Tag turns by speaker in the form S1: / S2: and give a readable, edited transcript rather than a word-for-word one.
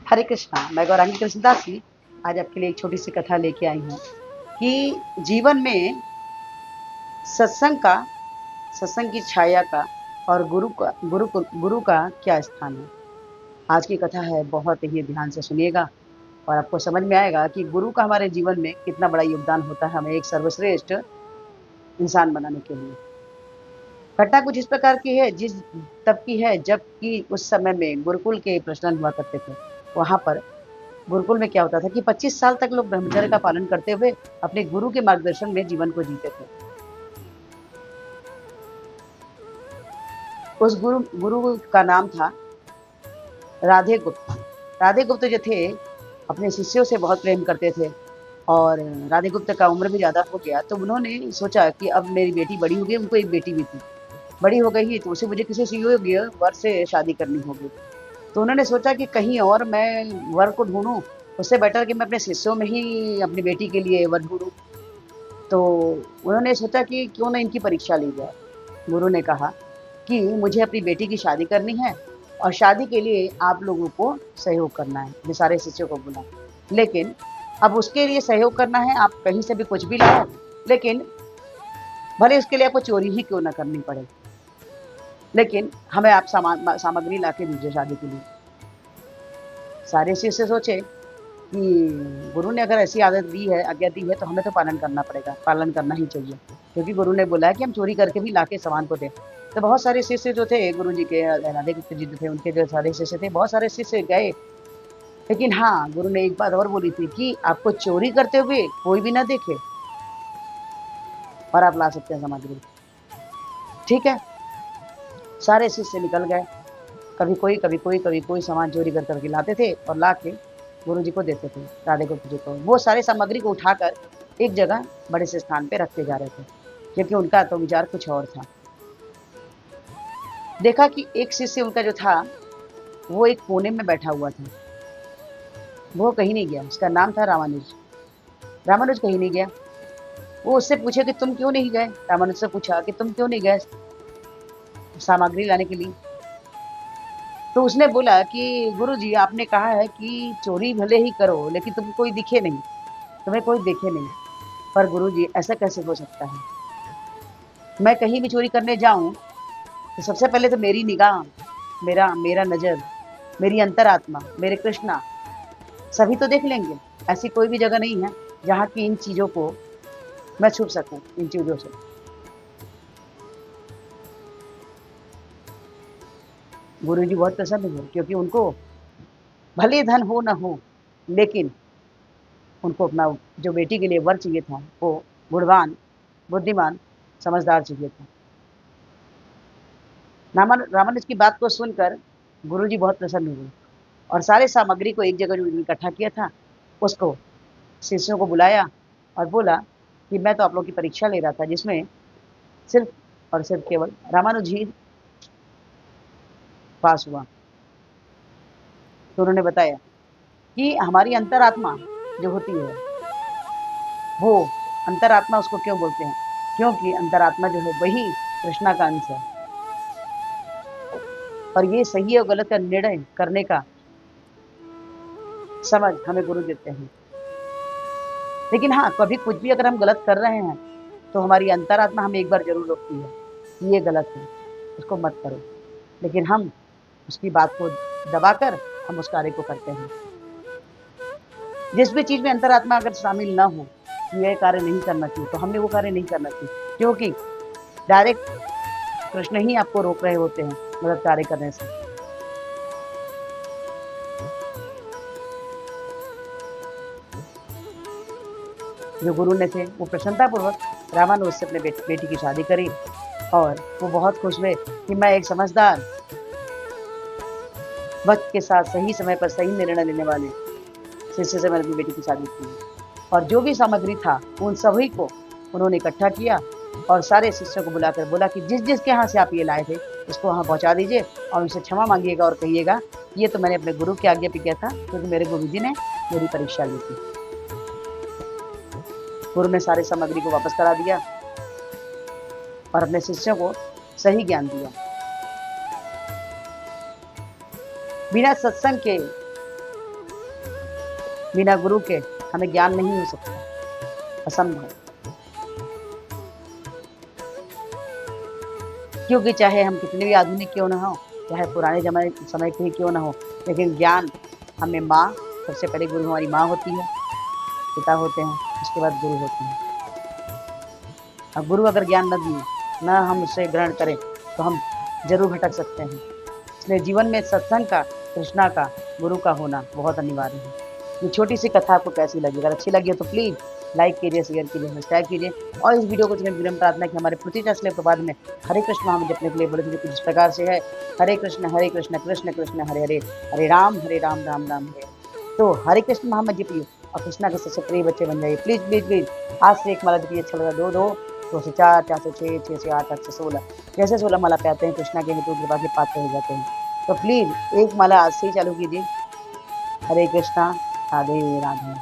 S1: हरे कृष्णा। मैं गौरांगी कृष्णदास जी आज आपके लिए एक छोटी सी कथा लेके आई हूँ कि जीवन में सत्संग का, सत्संग की छाया का और गुरु का क्या स्थान है। आज की कथा है, बहुत ही ध्यान से सुनिएगा और आपको समझ में आएगा कि गुरु का हमारे जीवन में कितना बड़ा योगदान होता है हमें एक सर्वश्रेष्ठ इंसान बनाने के लिए। घटना कुछ इस प्रकार की है, जिस तब की है जबकि उस समय में गुरुकुल के प्रचलन हुआ करते थे। वहां पर गुरुकुल में क्या होता था कि 25 साल तक लोग ब्रह्मचर्य का पालन करते हुए अपने गुरु के मार्गदर्शन में जीवन को जीते थे। उस गुरु का नाम था राधे गुप्त। राधे गुप्त जो थे अपने शिष्यों से बहुत प्रेम करते थे और राधे गुप्त का उम्र भी ज़्यादा हो गया, तो उन्होंने सोचा कि अब मेरी बेटी बड़ी हो गई, उनको एक बेटी भी थी, बड़ी हो गई है तो उसे मुझे किसी सुयोग्य वर से शादी करनी होगी। तो उन्होंने सोचा कि कहीं और मैं वर को ढूंढूं, उससे बेटर कि मैं अपने शिष्यों में ही अपनी बेटी के लिए वर ढूंढूं। तो उन्होंने सोचा कि क्यों ना इनकी परीक्षा ली जाए। गुरु ने कहा कि मुझे अपनी बेटी की शादी करनी है और शादी के लिए आप लोगों को सहयोग करना है। ये सारे शिष्यों को बुला, लेकिन अब उसके लिए सहयोग करना है, आप कहीं से भी कुछ भी लाओ, लेकिन भले उसके लिए आपको चोरी ही क्यों ना करनी पड़े, लेकिन हमें आप सामग्री ला के दीजिए शादी के लिए। सारे शिष्य सोचे कि गुरु ने अगर ऐसी आदत दी है, आज्ञा दी है, तो हमें तो पालन करना पड़ेगा, पालन करना ही चाहिए, क्योंकि गुरु ने बोला है कि हम चोरी करके भी लाके सामान को दें। तो बहुत सारे शिष्य जो थे गुरु जी के, राधे गुप्त जी जो थे, उनके जो सारे शिष्य थे, बहुत सारे शिष्य गए। लेकिन हाँ, गुरु ने एक बात और बोली थी कि आपको चोरी करते हुए कोई भी ना देखे और आप ला सकते हैं सामग्री। ठीक है, सारे शिष्य निकल गए। कभी कोई, कभी कोई, कभी कोई सामान चोरी कर करके लाते थे और ला के गुरु जी को देते थे, राधे गुप्त जी को। वो सारे सामग्री को उठाकर एक जगह बड़े से स्थान पे रखते जा रहे थे, क्योंकि उनका तो विचार कुछ और था। देखा कि एक शिष्य उनका जो था वो एक कोने में बैठा हुआ था, वो कहीं नहीं गया। उसका नाम था रामानुज। रामानुज कहीं नहीं गया। वो उससे पूछे कि तुम क्यों नहीं गए। रामानुज से पूछा कि तुम क्यों नहीं गए सामग्री लाने के लिए। तो उसने बोला कि गुरु जी, आपने कहा है कि चोरी भले ही करो लेकिन तुम कोई दिखे नहीं, तुम्हें कोई देखे नहीं। पर गुरु जी, ऐसा कैसे हो सकता है? मैं कहीं भी चोरी करने जाऊं तो सबसे पहले तो मेरी निगाह, मेरा मेरा नजर, मेरी अंतरात्मा, मेरे कृष्णा सभी तो देख लेंगे। ऐसी कोई भी जगह नहीं है जहाँ की इन चीजों को मैं छुप सकूं, इन चीजों से। गुरु जी बहुत प्रसन्न हुए, क्योंकि उनको भले धन हो ना हो, लेकिन उनको अपना जो बेटी के लिए वर चाहिए था वो गुणवान, बुद्धिमान, समझदार चाहिए था। रामानुज की बात को सुनकर गुरुजी बहुत प्रसन्न हुए और सारे सामग्री को एक जगह जो इकट्ठा किया था उसको शिष्यों को बुलाया और बोला कि मैं तो आप लोग की परीक्षा ले रहा था, जिसमें सिर्फ और सिर्फ केवल रामानुज ही पास हुआ। तो उन्होंने बताया कि हमारी अंतरात्मा जो होती है, वो अंतरात्मा उसको क्यों बोलते हैं, क्योंकि अंतरात्मा जो है वही कृष्णा का अंश है। और ये सही और गलत का निर्णय करने का समझ हमें गुरु देते हैं। लेकिन हाँ, कभी कुछ भी अगर हम गलत कर रहे हैं तो हमारी अंतरात्मा हमें एक बार जरूर रोकती है कि ये गलत है, इसको मत करो। लेकिन हम उसकी बात को दबाकर हम उस कार्य को करते हैं। जिस भी चीज में अंतरात्मा अगर शामिल ना हो कि यह कार्य नहीं करना चाहिए, तो हमने वो कार्य नहीं करना चाहिए, क्योंकि डायरेक्ट कृष्ण ही आपको रोक रहे होते हैं गलत कार्य करने से। जो गुरु ने थे वो प्रसन्नतापूर्वक रामानुज से अपने बेटी की शादी करी और वो बहुत खुश हुए कि मैं एक समझदार, वक्त के साथ सही समय पर सही निर्णय लेने वाले शिष्य से मैंने अपनी बेटी की शादी की। और जो भी सामग्री था उन सभी को उन्होंने इकट्ठा किया और सारे शिष्यों को बुलाकर बोला कि जिस जिसके यहाँ से आप ये लाए थे उसको वहाँ पहुँचा दीजिए और उनसे क्षमा मांगिएगा और कहिएगा ये तो मैंने अपने गुरु की आज्ञा पे किया था, क्योंकि मेरे गुरु जी ने मेरी परीक्षा ली थी। गुरु ने सारे सामग्री को वापस करा दिया और अपने शिष्यों को सही ज्ञान दिया। बिना सत्संग के बिना गुरु के हमें ज्ञान नहीं हो सकता, असंभव। क्योंकि चाहे हम कितने भी आधुनिक क्यों ना हो, चाहे पुराने जमाने समय के ही क्यों ना हो, लेकिन ज्ञान हमें माँ, सबसे पहले गुरु हमारी माँ होती है, पिता होते हैं, उसके बाद गुरु होते हैं। अब गुरु अगर ज्ञान न दिए, न हम उसे ग्रहण करें, तो हम जरूर भटक सकते हैं। इसलिए जीवन में सत्संग का, कृष्णा का, गुरु का होना बहुत अनिवार्य है। ये छोटी सी कथा आपको कैसी लगी? अगर अच्छी लगी हो तो प्लीज़ लाइक कीजिए, शेयर कीजिए, सब्सक्राइब कीजिए और इस वीडियो को चुने विनम्र प्रार्थना कि हमारे पृथ्वी चले प्रभात में हरे कृष्ण नाम जपने के लिए बोले थे कुछ इस प्रकार से है, हरे कृष्ण कृष्ण कृष्ण हरे हरे, हरे राम राम राम हरे हरे। तो हरे कृष्ण महामंत्र जपिए और कृष्णा के सबसे प्रिय बच्चे बन जाइए। प्लीज़ प्लीज़ प्लीज़ आज से एक माला जपिए, अच्छा लगा दो दो, 2 से 4, 4 से 6, 6 से 8, 8 से 16, जैसे 16 माला पे आते हैं कृष्णा के मित्रों कृपा के पात्र हो जाते हैं। तो प्लीज़ एक माला आज से ही चालू कीजिए। हरे कृष्णा, राधे राधे।